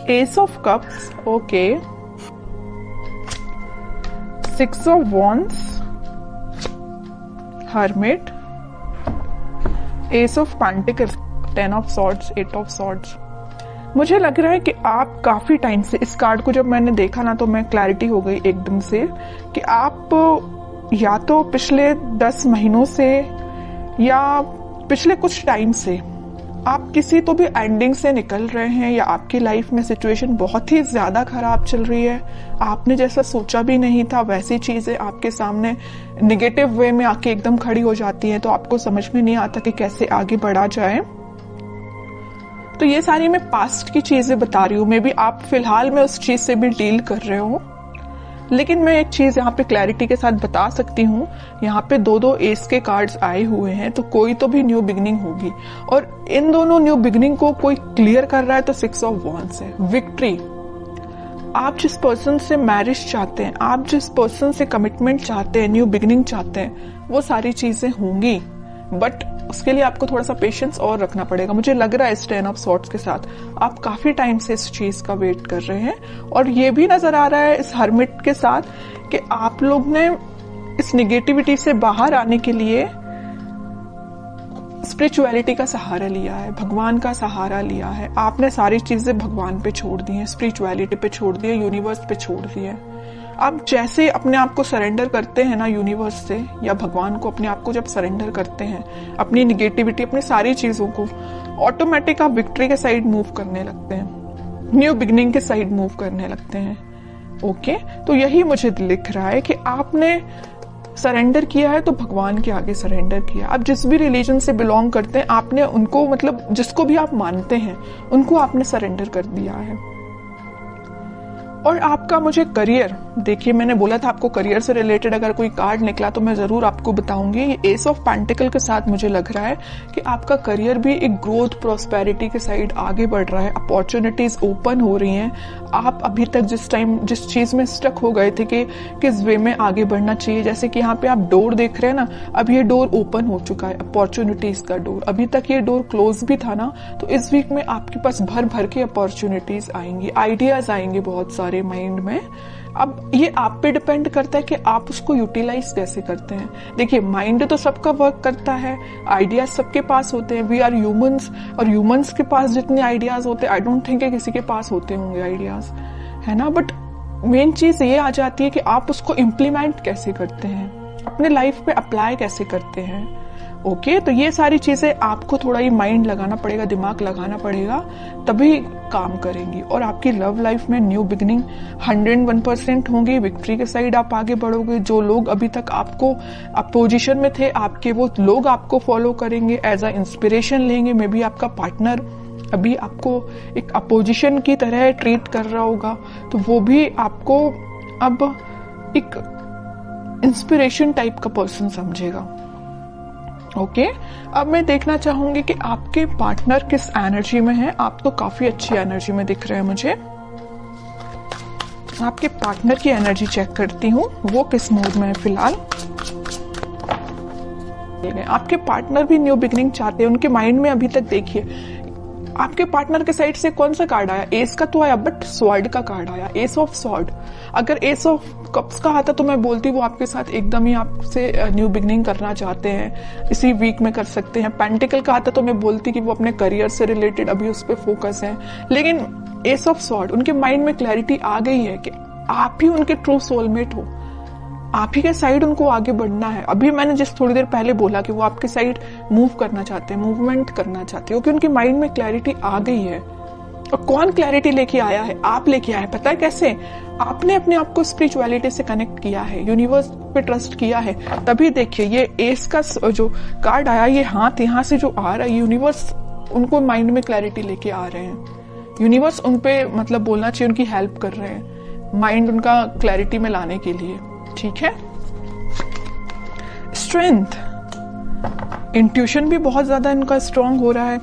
S of cups, okay, 6 of wands, hermit, S of pentacles, 10 of swords, 8 of swords. मुझे लग रहा है कि आप काफी टाइम से, इस कार्ड को जब मैंने देखा ना तो मैं क्लैरिटी हो गई एकदम से कि आप या तो पिछले 10 महीनों से या पिछले कुछ टाइम से आप किसी तो भी एंडिंग से निकल रहे हैं, या आपकी लाइफ में सिचुएशन बहुत ही ज्यादा खराब चल रही है। आपने जैसा सोचा भी नहीं था वैसी चीजें आपके सामने नेगेटिव वे में आके एकदम खड़ी हो जाती हैं, तो आपको समझ में नहीं आता कि कैसे आगे बढ़ा जाए। तो ये सारी मैं पास्ट की चीजें बता रही हूँ, मे बी आप फिलहाल में उस चीज से भी डील कर रहे हो, लेकिन मैं एक चीज यहाँ पे क्लैरिटी के साथ बता सकती हूँ। यहाँ पे 2-2 एस के कार्ड्स आए हुए हैं, तो कोई तो भी न्यू बिगनिंग होगी, और इन दोनों न्यू बिगनिंग को कोई क्लियर कर रहा है तो 6 ऑफ वॉन्ड्स है, विक्ट्री। आप जिस पर्सन से मैरिज चाहते हैं, आप जिस पर्सन से कमिटमेंट चाहते हैं, न्यू बिगनिंग चाहते हैं, वो सारी चीजें होंगी, बट उसके लिए आपको थोड़ा सा पेशेंस और रखना पड़ेगा। मुझे लग रहा है इस 10 ऑफ सॉर्ड्स के साथ आप काफी टाइम से इस चीज का वेट कर रहे हैं, और ये भी नजर आ रहा है इस हर्मिट के साथ कि आप लोग ने इस निगेटिविटी से बाहर आने के लिए स्पिरिचुअलिटी का सहारा लिया है, भगवान का सहारा लिया है। आपने सारी चीजें भगवान पे छोड़ दी हैं, स्पिरिचुअलिटी पे छोड़ दी है, यूनिवर्स पे छोड़ दी है। आप जैसे अपने आप को सरेंडर करते हैं ना यूनिवर्स से या भगवान को, अपने आप को जब सरेंडर करते हैं, अपनी निगेटिविटी, अपनी सारी चीजों को, ऑटोमेटिक आप विक्ट्री के साइड मूव करने लगते हैं, न्यू बिगनिंग के साइड मूव करने लगते हैं। ओके, तो यही मुझे लिख रहा है कि आपने सरेंडर किया है तो भगवान के आगे सरेंडर किया। आप जिस भी रिलीजन से बिलोंग करते हैं, आपने उनको, मतलब जिसको भी आप मानते हैं, उनको आपने सरेंडर कर दिया है। और आपका मुझे करियर, देखिए मैंने बोला था आपको करियर से रिलेटेड अगर कोई कार्ड निकला तो मैं जरूर आपको बताऊंगी। ये एस ऑफ पेंटिकल के साथ मुझे लग रहा है कि आपका करियर भी एक ग्रोथ, प्रॉस्पेरिटी के साइड आगे बढ़ रहा है, अपॉर्चुनिटीज ओपन हो रही हैं। आप अभी तक जिस चीज में स्टक हो गए थे कि किस वे में आगे बढ़ना चाहिए, जैसे कि यहाँ पे आप डोर देख रहे हैं ना, अब ये डोर ओपन हो चुका है, अपॉर्चुनिटीज का डोर। अभी तक ये डोर क्लोज भी था ना, तो इस वीक में आपके पास भर भर के अपॉर्चुनिटीज आएंगी, आइडियाज आएंगे बहुत सारे माइंड में। अब ये आप पे डिपेंड करता है कि आप उसको यूटिलाइज कैसे करते हैं। देखिए माइंड तो सबका वर्क करता है, आइडियाज सबके पास होते हैं, वी आर ह्यूमंस, और ह्यूमंस के पास जितने आइडियाज होते हैं, आई डोंट थिंक किसी के पास होते होंगे आइडियाज, है ना। बट मेन चीज ये आ जाती है कि आप उसको इम्प्लीमेंट कैसे करते हैं, अपने लाइफ पे अप्लाई कैसे करते हैं। ओके, तो ये सारी चीजें आपको थोड़ा ही माइंड लगाना पड़ेगा, दिमाग लगाना पड़ेगा, तभी काम करेंगी। और आपकी लव लाइफ में न्यू बिगनिंग 101% होंगी, विक्ट्री के साइड आप आगे बढ़ोगे। जो लोग अभी तक आपको अपोजिशन में थे, आपके वो लोग आपको फॉलो करेंगे, एज अ इंस्पिरेशन लेंगे। मे बी आपका पार्टनर अभी आपको एक अपोजिशन की तरह ट्रीट कर रहा होगा, तो वो भी आपको अब एक इंस्पिरेशन टाइप का पर्सन समझेगा। ओके, अब मैं देखना चाहूंगी कि आपके पार्टनर किस एनर्जी में है। आप तो काफी अच्छी एनर्जी में दिख रहे हैं मुझे। आपके पार्टनर की एनर्जी चेक करती हूँ, वो किस मूड में है फिलहाल। आपके पार्टनर भी न्यू बिगनिंग चाहते हैं, उनके माइंड में अभी तक देखिए आपके पार्टनर के साइड से कौन सा कार्ड आया, एस का तो आया, बट स्वॉर्ड का कार्ड आया, एस ऑफ स्वॉर्ड। अगर एस ऑफ कप्स का आता तो मैं बोलती वो आपके साथ एकदम ही आपसे न्यू बिगनिंग करना चाहते हैं, इसी वीक में कर सकते हैं। पेंटिकल का आता तो मैं बोलती कि वो अपने करियर से रिलेटेड अभी उस पर फोकस है। लेकिन एस ऑफ स्वॉर्ड, उनके माइंड में क्लैरिटी आ गई है कि आप ही उनके ट्रू सोलमेट हो, आप ही के साइड उनको आगे बढ़ना है। अभी मैंने जिस थोड़ी देर पहले बोला कि वो आपके साइड मूव करना चाहते हैं, मूवमेंट करना चाहते हैं, क्योंकि उनके माइंड में क्लैरिटी आ गई है। और कौन क्लैरिटी लेके आया है? आप लेके आए। पता है कैसे? आपने अपने आप को स्पिरिचुअलिटी से कनेक्ट किया है, यूनिवर्स पे ट्रस्ट किया है। तभी देखिए ये एस का जो कार्ड आया, ये हाथ यहाँ से जो आ रहा है, यूनिवर्स उनको माइंड में क्लैरिटी लेके आ रहे हैं। यूनिवर्स उनपे मतलब बोलना चाहिए उनकी हेल्प कर रहे हैं, माइंड उनका क्लैरिटी में लाने के लिए। ठीक है। स्ट्रेंथ, इंट्यूशन भी बहुत ज्यादा इनका स्ट्रांग हो रहा है।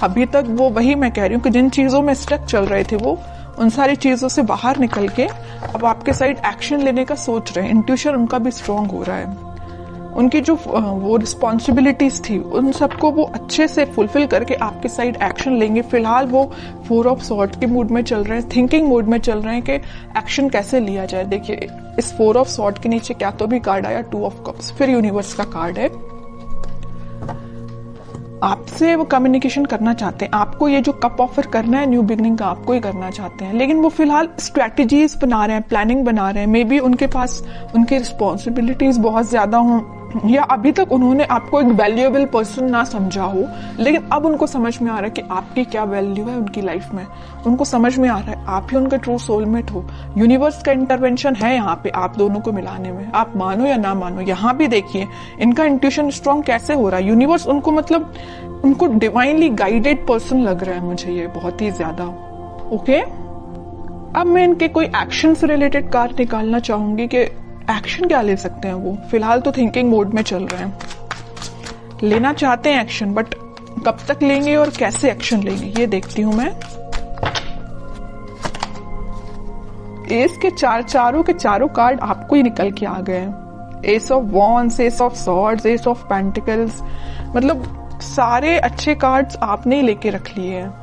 अभी तक वो, वही मैं कह रही हूँ कि जिन चीजों में स्टक चल रहे थे वो उन सारी चीजों से बाहर निकल के अब आपके साइड एक्शन लेने का सोच रहे हैं। इंट्यूशन उनका भी स्ट्रांग हो रहा है। उनकी जो वो रिस्पॉन्सिबिलिटीज थी उन सबको वो अच्छे से फुलफिल करके आपके साइड एक्शन लेंगे। फिलहाल वो 4 ऑफ सॉर्ड के मूड में चल रहे हैं, थिंकिंग मूड में चल रहे हैं कि एक्शन कैसे लिया जाए। देखिए इस 4 ऑफ सॉर्ड के नीचे क्या तो भी कार्ड आया 2 ऑफ कप्स, फिर यूनिवर्स का कार्ड है। आपसे वो कम्युनिकेशन करना चाहते हैं, आपको ये जो कप ऑफर करना है न्यू बिगनिंग का आपको ही करना चाहते हैं, लेकिन वो फिलहाल स्ट्रैटेजीज बना रहे हैं, प्लानिंग बना रहे हैं। मे बी उनके पास उनकी रिस्पॉन्सिबिलिटीज बहुत ज्यादा हों, या अभी तक उन्होंने आपको एक वैल्यूएबल पर्सन ना समझा हो, लेकिन अब उनको समझ में आ रहा है कि आपकी क्या वैल्यू है उनकी लाइफ में। उनको समझ में आ रहा है आप ही उनका ट्रू सोलमेट हो। यूनिवर्स का इंटरवेंशन है यहाँ पे आप दोनों को मिलाने में, आप मानो या ना मानो। यहाँ भी देखिए इनका इंट्यूशन स्ट्रांग कैसे हो रहा है। यूनिवर्स उनको मतलब उनको डिवाइनली गाइडेड पर्सन लग रहा है मुझे ये बहुत ही ज्यादा। ओके, अब मैं इनके कोई एक्शन से रिलेटेड कार्ड निकालना चाहूंगी कि एक्शन क्या ले सकते हैं वो। फिलहाल तो थिंकिंग मोड में चल रहे हैं, लेना चाहते हैं एक्शन, बट कब तक लेंगे और कैसे एक्शन लेंगे ये देखती हूं मैं। एस के चारों के चारों कार्ड आपको ही निकल के आ गए हैं। S of wands, S of swords, S of pentacles, मतलब सारे अच्छे कार्ड्स आपने ही लेके रख लिए हैं।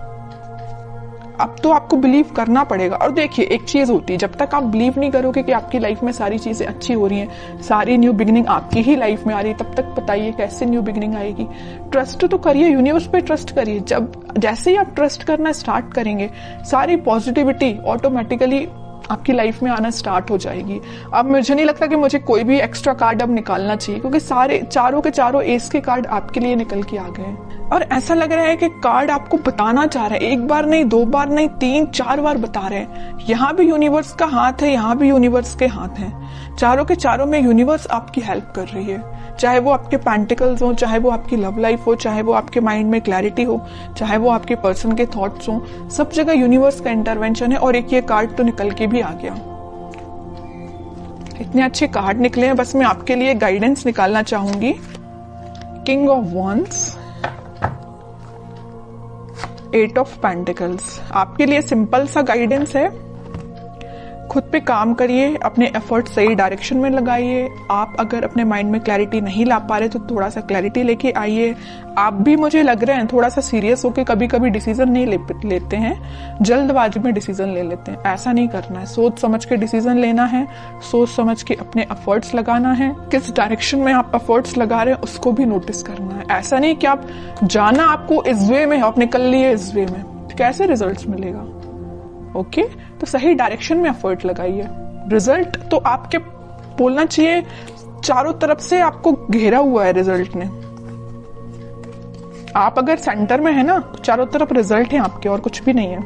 अब तो आपको बिलीव करना पड़ेगा। और देखिए एक चीज होती है, जब तक आप बिलीव नहीं करोगे कि आपकी लाइफ में सारी चीजें अच्छी हो रही हैं, सारी न्यू बिगिनिंग आपकी ही लाइफ में आ रही है, तब तक बताइए कैसे न्यू बिगिनिंग आएगी। ट्रस्ट तो करिए, यूनिवर्स पे ट्रस्ट करिए। जब जैसे ही आप ट्रस्ट करना स्टार्ट करेंगे सारी पॉजिटिविटी ऑटोमेटिकली आपकी लाइफ में आना स्टार्ट हो जाएगी। अब मुझे नहीं लगता कि मुझे कोई भी एक्स्ट्रा कार्ड अब निकालना चाहिए, क्योंकि सारे चारों के चारों एस के कार्ड आपके लिए निकल के आ गए हैं। और ऐसा लग रहा है कि कार्ड आपको बताना चाह रहे हैं, एक बार नहीं, 2 बार नहीं, 3-4 बार बता रहे हैं। यहाँ भी यूनिवर्स का हाथ है, यहाँ भी यूनिवर्स के हाथ हैं। चारों के चारों में यूनिवर्स आपकी हेल्प कर रही है, चाहे वो आपके पेंटिकल्स हो, चाहे वो आपकी लव लाइफ हो, चाहे वो आपके माइंड में क्लैरिटी हो, चाहे वो आपके पर्सन के थॉट्स हो, सब जगह यूनिवर्स का इंटरवेंशन है। और एक ये कार्ड तो निकल के भी आ गया। इतने अच्छे कार्ड निकले हैं, बस मैं आपके लिए गाइडेंस निकालना चाहूंगी। King of wands, 8 of pentacles, आपके लिए सिंपल सा गाइडेंस है। खुद पे काम करिए, अपने एफर्ट सही डायरेक्शन में लगाइए। आप अगर अपने माइंड में क्लैरिटी नहीं ला पा रहे तो थोड़ा सा क्लैरिटी लेके आइए। आप भी मुझे लग रहे हैं थोड़ा सा सीरियस होके कभी कभी डिसीजन नहीं लेते हैं, जल्दबाजी में डिसीजन ले लेते हैं। ऐसा नहीं करना है, सोच समझ के डिसीजन लेना है, सोच समझ के अपने एफर्ट्स लगाना है। किस डायरेक्शन में आप एफर्ट्स लगा रहे हैं उसको भी नोटिस करना है। ऐसा नहीं कि आप जाना आपको इस वे में, आप निकल लिए इस वे में, कैसे रिजल्ट्स मिलेगा। ओके, तो सही डायरेक्शन में एफर्ट लगाइए। रिजल्ट तो आपके बोलना चाहिए चारों तरफ से आपको घेरा हुआ है रिजल्ट ने। आप अगर सेंटर में है ना, चारों तरफ रिजल्ट है आपके और कुछ भी नहीं है।